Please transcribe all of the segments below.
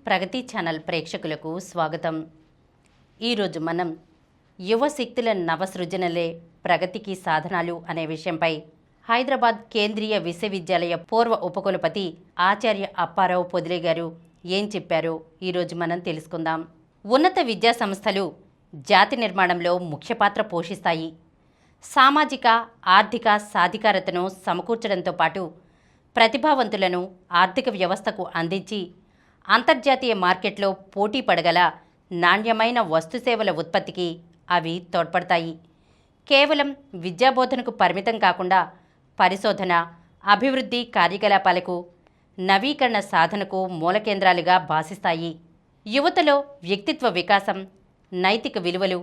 ప్రగతి channel ప్రేక్షకులకు స్వాగతం. ఈరోజు మనం యువశక్తుల నవసృజనలే ప్రగతికి సాధనాలు అనే విషయంపై హైదరాబాద్ కేంద్రీయ విశ్వవిద్యాలయ పూర్వ ఉపకులపతి ఆచార్య అప్పారావు పొదిలే గారు ఏం చెప్పారో ఈరోజు మనం తెలుసుకుందాం. ఉన్నత విద్యా సంస్థలు జాతి నిర్మాణంలో ముఖ్య పాత్ర పోషిస్తాయి. సామాజిక ఆర్థిక సాధికారతను సమకూర్చడంతో పాటు ప్రతిభావంతులను ఆర్థిక వ్యవస్థకు అందించి అంతర్జాతీయ మార్కెట్లో పోటీ పడగల నాణ్యమైన వస్తుసేవల ఉత్పత్తికి అవి తోడ్పడతాయి. కేవలం విద్యాబోధనకు పరిమితం కాకుండా పరిశోధన, అభివృద్ధి కార్యకలాపాలకు, నవీకరణ సాధనకు మూలకేంద్రాలుగా భాసిస్తాయి. యువతలో వ్యక్తిత్వ వికాసం, నైతిక విలువలు,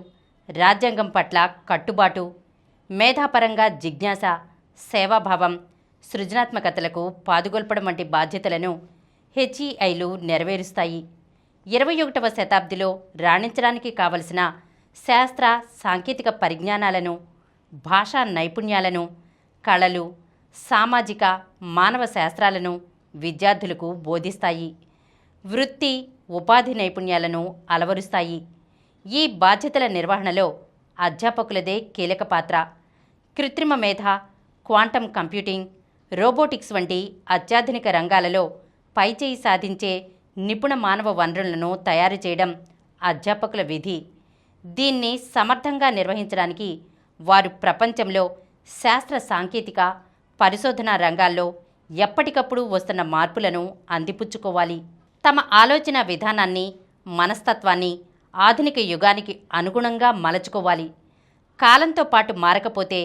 రాజ్యాంగం పట్ల కట్టుబాటు, మేధాపరంగా జిజ్ఞాస, సేవాభావం, సృజనాత్మకతలకు పాదుగొల్పడం వంటి బాధ్యతలను హెచ్ఈఐలు నెరవేరుస్తాయి. 21వ శతాబ్దిలో రాణించడానికి కావలసిన శాస్త్ర సాంకేతిక పరిజ్ఞానాలను, భాషా నైపుణ్యాలను, కళలు, సామాజిక మానవ శాస్త్రాలను విద్యార్థులకు బోధిస్తాయి. వృత్తి ఉపాధి నైపుణ్యాలను అలవరుస్తాయి. ఈ బాధ్యతల నిర్వహణలో అధ్యాపకులదే కీలక పాత్ర. కృత్రిమ మేధ, క్వాంటం కంప్యూటింగ్, రోబోటిక్స్ వంటి అత్యాధునిక రంగాలలో పైచేయి సాధించే నిపుణ మానవ వనరులను తయారు చేయడం అధ్యాపకుల విధి. దీన్ని సమర్థంగా నిర్వహించడానికి వారు ప్రపంచంలో శాస్త్ర సాంకేతిక పరిశోధనా రంగాల్లో ఎప్పటికప్పుడు వస్తున్న మార్పులను అందిపుచ్చుకోవాలి. తమ ఆలోచన విధానాన్ని, మనస్తత్వాన్ని ఆధునిక యుగానికి అనుగుణంగా మలచుకోవాలి. కాలంతో పాటు మారకపోతే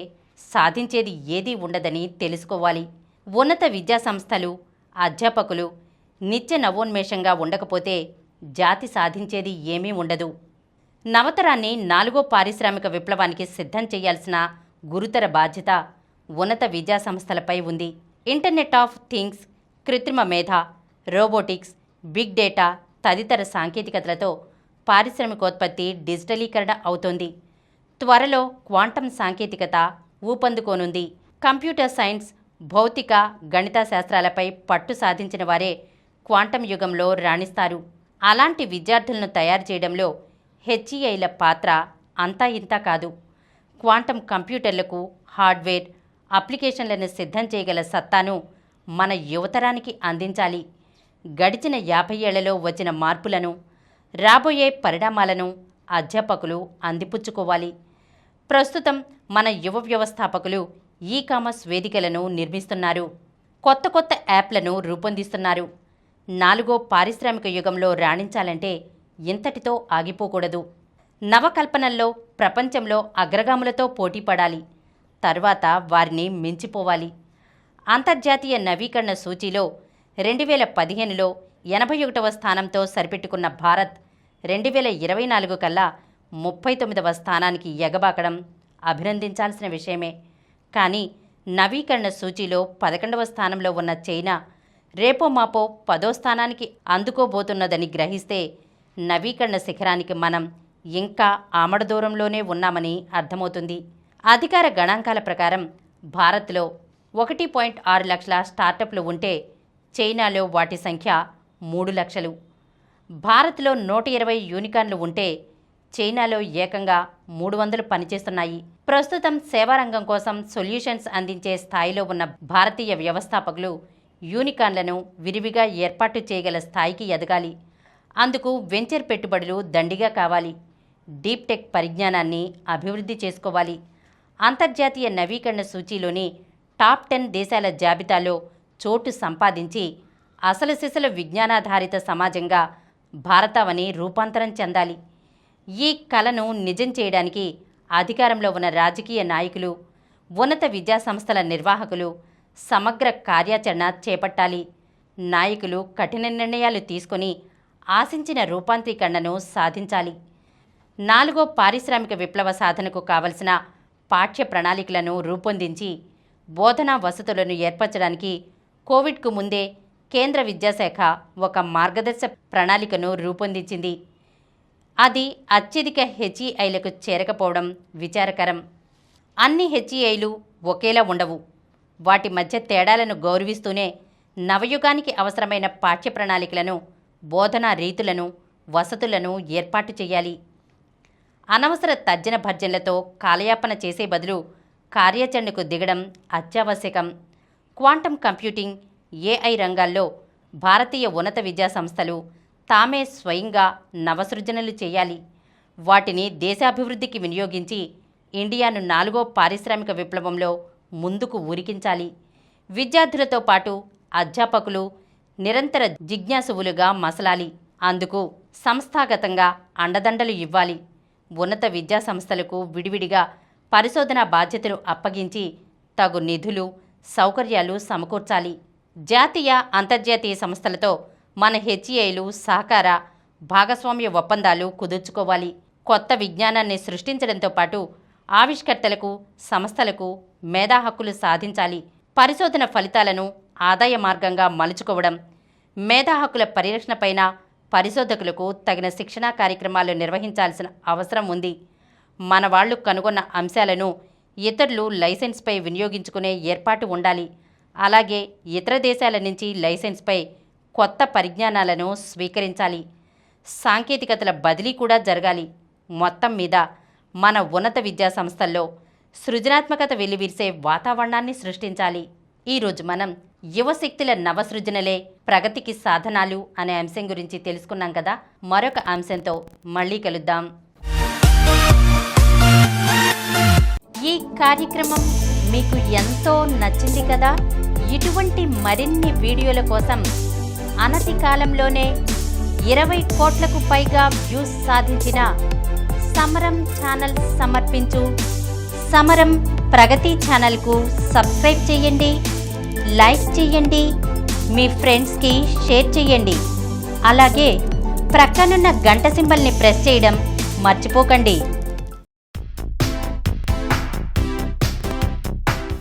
సాధించేది ఏదీ ఉండదని తెలుసుకోవాలి. ఉన్నత విద్యాసంస్థలు, అధ్యాపకులు నిత్య నవోన్మేషంగా ఉండకపోతే జాతి సాధించేది ఏమీ ఉండదు. నవతరాన్ని 4వ పారిశ్రామిక విప్లవానికి సిద్ధం చేయాల్సిన గురుతర బాధ్యత ఉన్నత విద్యాసంస్థలపై ఉంది. ఇంటర్నెట్ ఆఫ్ థింగ్స్, కృత్రిమ మేధ, రోబోటిక్స్, బిగ్ డేటా తదితర సాంకేతికతలతో పారిశ్రామికోత్పత్తి డిజిటలీకరణ అవుతోంది. త్వరలో క్వాంటం సాంకేతికత ఊపందుకోనుంది. కంప్యూటర్ సైన్స్, భౌతిక, గణిత శాస్త్రాలపై పట్టు సాధించిన వారే క్వాంటం యుగంలో రాణిస్తారు. అలాంటి విద్యార్థులను తయారు చేయడంలో హెచ్ఈఐల పాత్ర అంతా ఇంతా కాదు. క్వాంటం కంప్యూటర్లకు హార్డ్వేర్, అప్లికేషన్లను సిద్ధం చేయగల సత్తాను మన యువతరానికి అందించాలి. గడిచిన 50 ఏళ్లలో వచ్చిన మార్పులను, రాబోయే పరిణామాలను అధ్యాపకులు అందిపుచ్చుకోవాలి. ప్రస్తుతం మన యువ వ్యవస్థాపకులు ఈ-కామర్స్ వేదికలను నిర్మిస్తున్నారు. కొత్త కొత్త యాప్లను రూపొందిస్తున్నారు. 4వ పారిశ్రామిక యుగంలో రాణించాలంటే ఇంతటితో ఆగిపోకూడదు. నవకల్పనల్లో ప్రపంచంలో అగ్రగాములతో పోటీపడాలి. తర్వాత వారిని మించిపోవాలి. అంతర్జాతీయ నవీకరణ సూచీలో 2015లో 81వ స్థానంతో సరిపెట్టుకున్న భారత్ 2024 కల్లా 39వ స్థానానికి ఎగబాకడం అభినందించాల్సిన విషయమే. కానీ నవీకరణ సూచీలో 11వ స్థానంలో ఉన్న చైనా రేపో మాపో 10వ స్థానానికి అందుకోబోతున్నదని గ్రహిస్తే నవీకరణ శిఖరానికి మనం ఇంకా ఆమడ దూరంలోనే ఉన్నామని అర్థమవుతుంది. అధికార గణాంకాల ప్రకారం భారత్లో 1.6 లక్షల స్టార్టప్లు ఉంటే చైనాలో వాటి సంఖ్య 3 లక్షలు. భారత్లో 120 యూనికార్న్లు ఉంటే చైనాలో ఏకంగా 300 పనిచేస్తున్నాయి. ప్రస్తుతం సేవారంగం కోసం సొల్యూషన్స్ అందించే స్థాయిలో ఉన్న భారతీయ వ్యవస్థాపకులు యూనికార్న్లను విరివిగా ఏర్పాటు చేయగల స్థాయికి ఎదగాలి. అందుకు వెంచర్ పెట్టుబడులు దండిగా కావాలి. డీప్ టెక్ పరిజ్ఞానాన్ని అభివృద్ధి చేసుకోవాలి. అంతర్జాతీయ నవీకరణ సూచీలోని టాప్ 10 దేశాల జాబితాలో చోటు సంపాదించి అసలు సిసలు విజ్ఞానాధారిత సమాజంగా భారతావని రూపాంతరం చెందాలి. ఈ కలను నిజం చేయడానికి అధికారంలో ఉన్న రాజకీయ నాయకులు, ఉన్నత విద్యాసంస్థల నిర్వాహకులు సమగ్ర కార్యాచరణ చేపట్టాలి. నాయకులు కఠిన నిర్ణయాలు తీసుకొని ఆశించిన రూపాంతరీకరణను సాధించాలి. 4వ పారిశ్రామిక విప్లవ సాధనకు కావలసిన పాఠ్య ప్రణాళికలను రూపొందించి బోధనా వసతులను ఏర్పరచడానికి కోవిడ్కు ముందే కేంద్ర విద్యాశాఖ ఒక మార్గదర్శక ప్రణాళికను రూపొందించింది. అది అత్యధిక హెచ్ఈఐలకు చేరకపోవడం విచారకరం. అన్ని హెచ్ఈఐలు ఒకేలా ఉండవు. వాటి మధ్య తేడాలను గౌరవిస్తూనే నవయుగానికి అవసరమైన పాఠ్య ప్రణాళికలను బోధనా రీతులను, వసతులను ఏర్పాటు చేయాలి. అనవసర తర్జన భర్జనలతో కాలయాపన చేసే బదులు కార్యాచరణకు దిగడం అత్యావశ్యకం. క్వాంటం కంప్యూటింగ్, ఏఐ రంగాల్లో భారతీయ ఉన్నత విద్యా సంస్థలు తామే స్వయంగా నవసృజనలు చేయాలి. వాటిని దేశాభివృద్ధికి వినియోగించి ఇండియాను 4వ పారిశ్రామిక విప్లవంలో ముందుకు ఉరికించాలి. విద్యార్థులతో పాటు అధ్యాపకులు నిరంతర జిజ్ఞాసువులుగా మసలాలి. అందుకు సంస్థాగతంగా అండదండలు ఇవ్వాలి. ఉన్నత విద్యా సంస్థలకు విడివిడిగా పరిశోధనా బాధ్యతలు అప్పగించి తగు నిధులు, సౌకర్యాలు సమకూర్చాలి. జాతీయ, అంతర్జాతీయ సంస్థలతో మన హెచ్ఏలు సహకార, భాగస్వామ్య ఒప్పందాలు కుదుర్చుకోవాలి. కొత్త విజ్ఞానాన్ని సృష్టించడంతో పాటు ఆవిష్కర్తలకు, సంస్థలకు మేధా హక్కులు సాధించాలి. పరిశోధన ఫలితాలను ఆదాయ మార్గంగా మలుచుకోవడం, మేధా హక్కుల పరిరక్షణపైన పరిశోధకులకు తగిన శిక్షణా కార్యక్రమాలు నిర్వహించాల్సిన అవసరం ఉంది. మన వాళ్ళు కనుగొన్న అంశాలను ఇతరులు లైసెన్స్పై వినియోగించుకునే ఏర్పాటు ఉండాలి. అలాగే ఇతర దేశాల నుంచి లైసెన్స్పై కొత్త పరిజ్ఞానాలను స్వీకరించాలి. సాంకేతికతల బదిలీ కూడా జరగాలి. మొత్తం మీద మన ఉన్నత విద్యా సంస్థల్లో సృజనాత్మకత వెల్లివిరిసే వాతావరణాన్ని సృష్టించాలి. ఈరోజు మనం యువశక్తుల నవసృజనలే ప్రగతికి సాధనాలు అనే అంశం గురించి తెలుసుకున్నాం కదా. మరొక అంశంతో మళ్ళీ కలుద్దాం. ఈ కార్యక్రమం మీకు ఎంతో నచ్చింది కదా. ఇటువంటి మరిన్ని వీడియోల కోసం అనతి కాలంలోనే 20 కోట్లకు పైగా వ్యూస్ సాధించిన సమరం ఛానల్ సమర్పించు సమరం ప్రగతి ఛానల్కు సబ్స్క్రైబ్ చేయండి, లైక్ చేయండి, మీ ఫ్రెండ్స్కి షేర్ చేయండి. అలాగే ప్రక్కనున్న గంట సింబల్ని ప్రెస్ చేయడం మర్చిపోకండి.